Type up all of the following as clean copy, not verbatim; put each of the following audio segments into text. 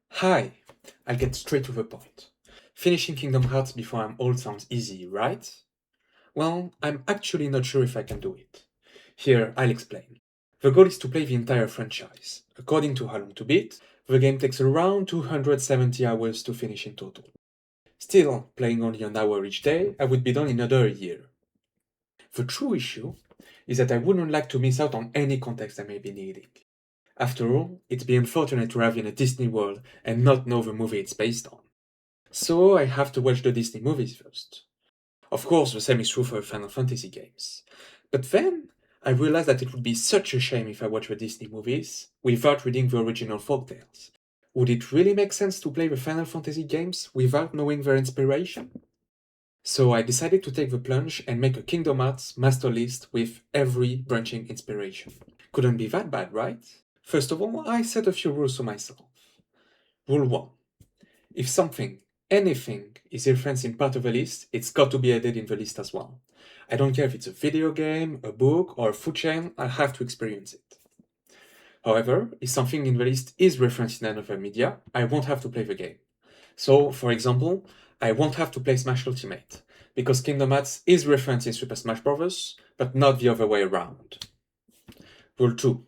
Hi, I'll get straight to the point. Finishing Kingdom Hearts before I'm old sounds easy, right? Well, I'm actually not sure if I can do it. Here, I'll explain. The goal is to play the entire franchise. According to How Long to Beat, the game takes around 270 hours to finish in total. Still, playing only an hour each day, I would be done in another year. The true issue is that I wouldn't like to miss out on any context I may be needing. After all, it'd be unfortunate to have in a Disney world and not know the movie it's based on. So I have to watch the Disney movies first. Of course, the same is true for Final Fantasy games. But then I realized that it would be such a shame if I watch the Disney movies without reading the original folktales. Would it really make sense to play the Final Fantasy games without knowing their inspiration? So I decided to take the plunge and make a Kingdom Hearts master list with every branching inspiration. Couldn't be that bad, right? First of all, I set a few rules for myself. Rule 1. If something, anything, is referenced in part of a list, it's got to be added in the list as well. I don't care if it's a video game, a book, or a food chain, I have to experience it. However, if something in the list is referenced in another media, I won't have to play the game. So, for example, I won't have to play Smash Ultimate, because Kingdom Hearts is referenced in Super Smash Bros., but not the other way around. Rule 2.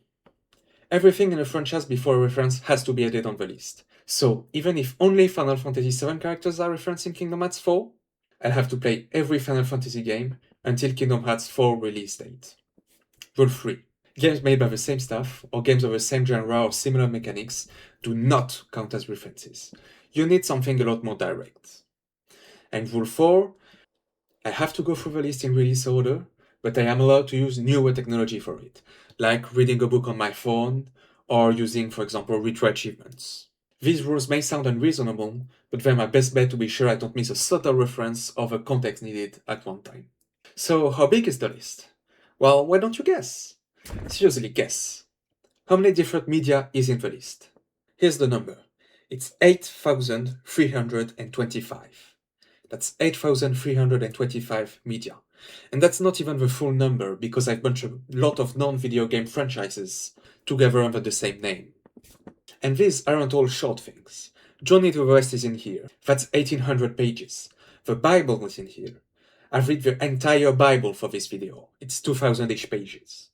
Everything in a franchise before a reference has to be added on the list. So, even if only Final Fantasy VII characters are referenced in Kingdom Hearts 4, I'll have to play every Final Fantasy game until Kingdom Hearts 4 release date. Rule 3. Games made by the same staff, or games of the same genre or similar mechanics, do not count as references. You need something a lot more direct. And Rule 4. I have to go through the list in release order, but I am allowed to use newer technology for it, like reading a book on my phone, or using, for example, retro achievements. These rules may sound unreasonable, but they're my best bet to be sure I don't miss a subtle reference or the context needed at one time. So, how big is the list? Well, why don't you guess? Seriously, guess. How many different media is in the list? Here's the number. It's 8,325. That's 8,325 media. And that's not even the full number because I've bunched a lot of non-video game franchises together under the same name. And these aren't all short things. Journey to the West is in here. That's 1800 pages. The Bible is in here. I've read the entire Bible for this video. It's 2000-ish pages.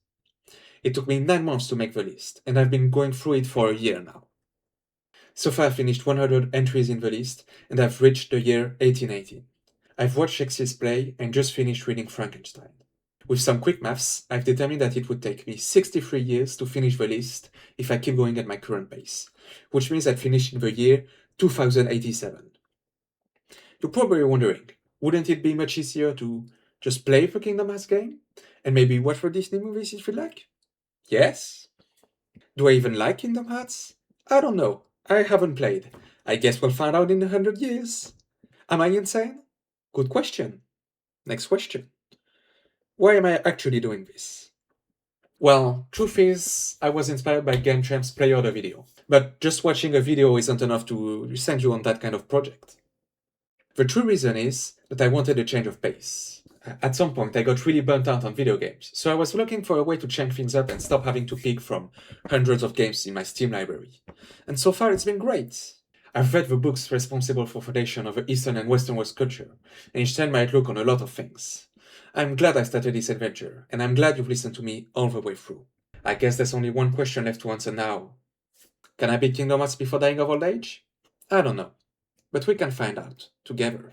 It took me 9 months to make the list, and I've been going through it for a year now. So far I've finished 100 entries in the list, and I've reached the year 1818. I've watched Shakespeare's play and just finished reading Frankenstein. With some quick maths, I've determined that it would take me 63 years to finish the list if I keep going at my current pace, which means I'd finish in the year 2087. You're probably wondering, wouldn't it be much easier to just play the Kingdom Hearts game? And maybe watch the Disney movies if you like? Yes. Do I even like Kingdom Hearts? I don't know. I haven't played. I guess we'll find out in 100 years. Am I insane? Good question. Next question. Why am I actually doing this? Well, truth is, I was inspired by Game Champ's Play Order video. But just watching a video isn't enough to send you on that kind of project. The true reason is that I wanted a change of pace. At some point, I got really burnt out on video games, so I was looking for a way to change things up and stop having to pick from hundreds of games in my Steam library. And so far, it's been great. I've read the books responsible for foundation of the Eastern and Western West culture, and it's changed my outlook on a lot of things. I'm glad I started this adventure, and I'm glad you've listened to me all the way through. I guess there's only one question left to answer now. Can I beat Kingdom Hearts before dying of old age? I don't know, but we can find out together.